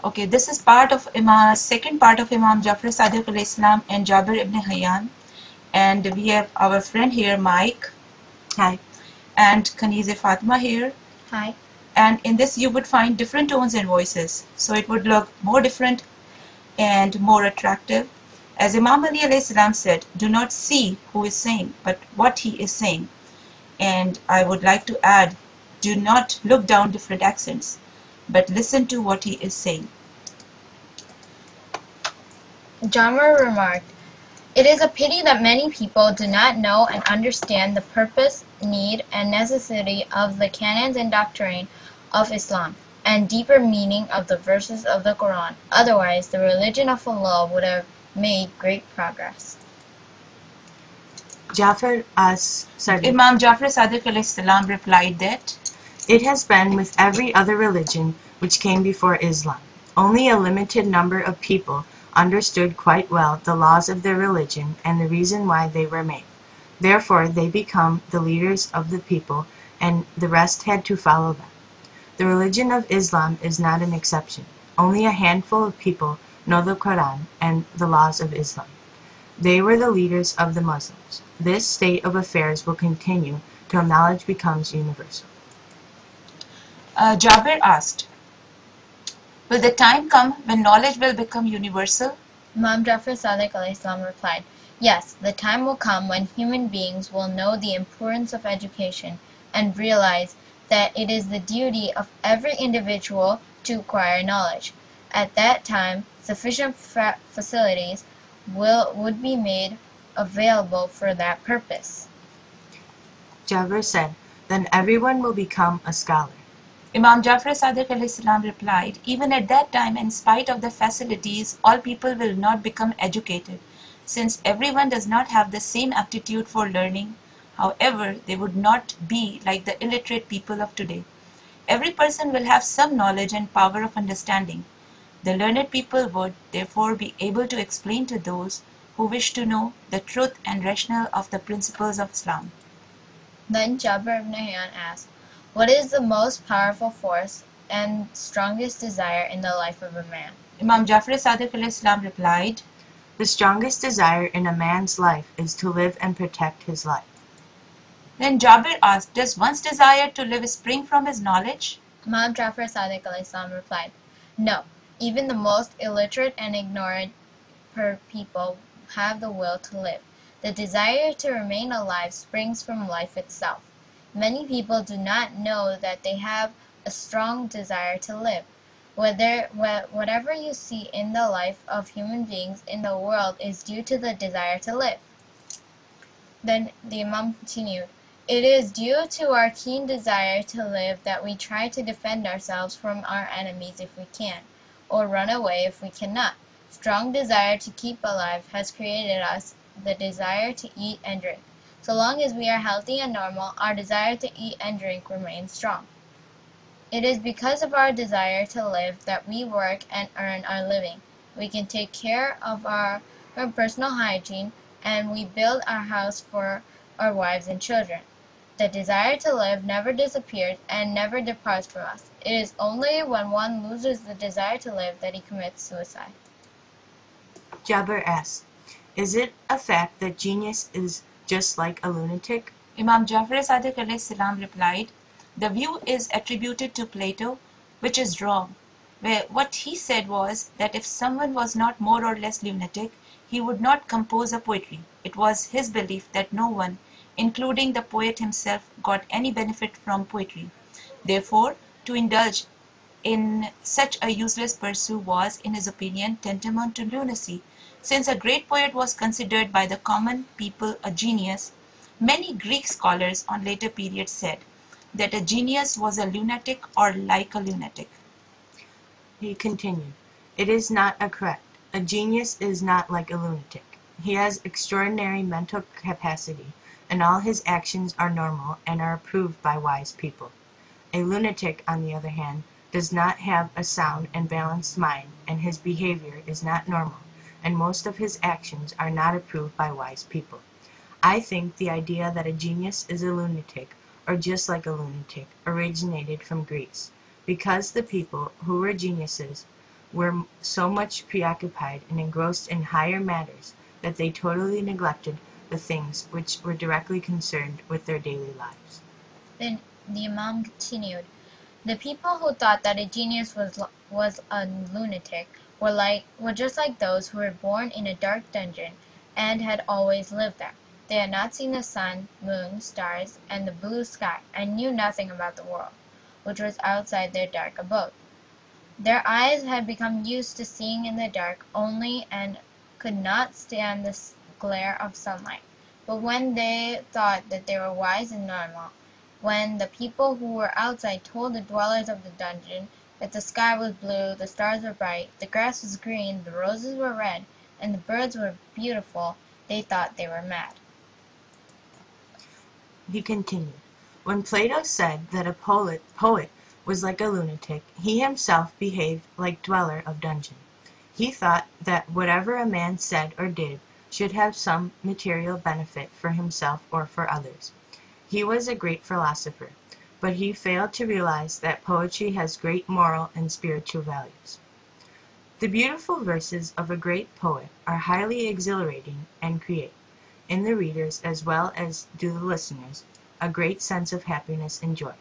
Okay, this is part of Imam, second part of Imam Jaffer-e-Sadiq Alaihis Salm and Jabir Ibne Hyyan. And we have our friend here, Mike. Hi. And Kanize Fatima here. Hi. And in this you would find different tones and voices. So it would look more different and more attractive. As Imam Ali alayhi salam said, do not see who is saying, but what he is saying. And I would like to add, do not look down different accents, but listen to what he is saying. Jabir remarked, "It is a pity that many people do not know and understand the purpose, need, and necessity of the canons and doctrine of Islam, and deeper meaning of the verses of the Quran. Otherwise, the religion of Allah would have made great progress." Imam Jaffer-e-Sadiq Alaihis Salam replied that it has been with every other religion which came before Islam. Only a limited number of people understood quite well the laws of their religion and the reason why they were made. Therefore they become the leaders of the people, and the rest had to follow them. The religion of Islam is not an exception. Only a handful of people know the Quran and the laws of Islam. They were the leaders of the Muslims. This state of affairs will continue till knowledge becomes universal. Jabir asked, will the time come when knowledge will become universal? Imam Jaffer-e-Sadiq Alaihis Salm replied, "Yes, the time will come when human beings will know the importance of education and realize that it is the duty of every individual to acquire knowledge. At that time, sufficient facilities would be made available for that purpose." Jabir said, "Then everyone will become a scholar." Imam Jaffer-e-Sadiq Alaihis Salam replied, even at that time, in spite of the facilities, all people will not become educated, since everyone does not have the same aptitude for learning. However, they would not be like the illiterate people of today. Every person will have some knowledge and power of understanding. The learned people would, therefore, be able to explain to those who wish to know the truth and rationale of the principles of Islam. Then Jabir Ibne Hyyan asked, "What is the most powerful force and strongest desire in the life of a man?" Imam Jaffer-e-Sadiq Alaihis Salam replied, "The strongest desire in a man's life is to live and protect his life." Then Jabir asked, does one's desire to live spring from his knowledge? Imam Jaffer-e-Sadiq Alaihis Salm replied, "No, even the most illiterate and ignorant people have the will to live. The desire to remain alive springs from life itself. Many people do not know that they have a strong desire to live. Whatever you see in the life of human beings in the world is due to the desire to live." Then the Imam continued, "It is due to our keen desire to live that we try to defend ourselves from our enemies if we can, or run away if we cannot. Strong desire to keep alive has created us the desire to eat and drink. So long as we are healthy and normal, our desire to eat and drink remains strong. It is because of our desire to live that we work and earn our living. We can take care of our personal hygiene, and we build our house for our wives and children. The desire to live never disappears and never departs from us. It is only when one loses the desire to live that he commits suicide." Jabir asked, "Is it a fact that genius is just like a lunatic?" Imam Jaffer-e-Sadiq Alaihis Salam replied, the view is attributed to Plato, which is wrong, where what he said was that if someone was not more or less lunatic, he would not compose a poetry. It was his belief that no one, including the poet himself, got any benefit from poetry. Therefore, to indulge in such a useless pursuit was, in his opinion, tantamount to lunacy. Since a great poet was considered by the common people a genius, many Greek scholars on later periods said that a genius was a lunatic or like a lunatic. He continued, "It is not correct. A genius is not like a lunatic. He has extraordinary mental capacity, and all his actions are normal and are approved by wise people. A lunatic, on the other hand, does not have a sound and balanced mind, and his behavior is not normal, and most of his actions are not approved by wise people. I think the idea that a genius is a lunatic, or just like a lunatic, originated from Greece, because the people who were geniuses were so much preoccupied and engrossed in higher matters that they totally neglected the things which were directly concerned with their daily lives. Then the Imam continued, the people who thought that a genius was a lunatic were just like those who were born in a dark dungeon and had always lived there. They had not seen the sun, moon, stars, and the blue sky, and knew nothing about the world, which was outside their dark abode. Their eyes had become used to seeing in the dark only and could not stand the glare of sunlight. But when they thought that they were wise and normal, when the people who were outside told the dwellers of the dungeon that the sky was blue, the stars were bright, the grass was green, the roses were red, and the birds were beautiful, they thought they were mad. He continued, when Plato said that a poet was like a lunatic, he himself behaved like dweller of dungeon. He thought that whatever a man said or did should have some material benefit for himself or for others. He was a great philosopher, but he failed to realize that poetry has great moral and spiritual values. The beautiful verses of a great poet are highly exhilarating and create, in the readers as well as do the listeners, a great sense of happiness and joy.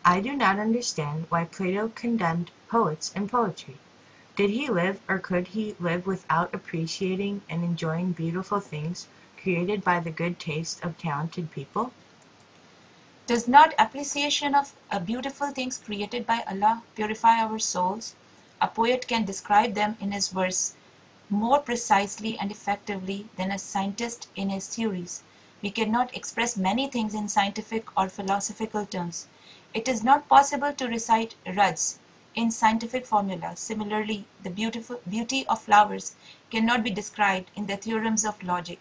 I do not understand why Plato condemned poets and poetry. Did he live or could he live without appreciating and enjoying beautiful things created by the good taste of talented people? Does not appreciation of beautiful things created by Allah purify our souls? A poet can describe them in his verse more precisely and effectively than a scientist in his theories. We cannot express many things in scientific or philosophical terms. It is not possible to recite ruds in scientific formula. Similarly, the beauty of flowers cannot be described in the theorems of logic.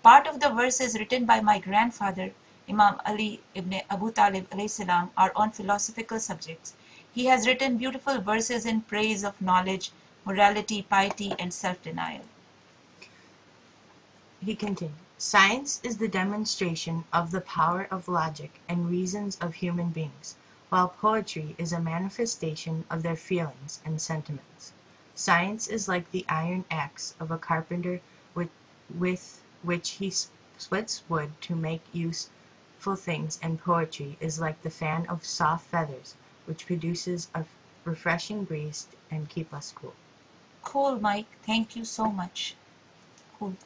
Part of the verses written by my grandfather, Imam Ali Ibn Abu Talib Alaihis Salam, are on philosophical subjects. He has written beautiful verses in praise of knowledge, morality, piety, and self-denial. He continued, science is the demonstration of the power of logic and reasons of human beings, while poetry is a manifestation of their feelings and sentiments. Science is like the iron axe of a carpenter with which he splits wood to make useful things, and poetry is like the fan of soft feathers, which produces a refreshing breeze and keep us cool. Cool, Mike. Thank you so much. Cool.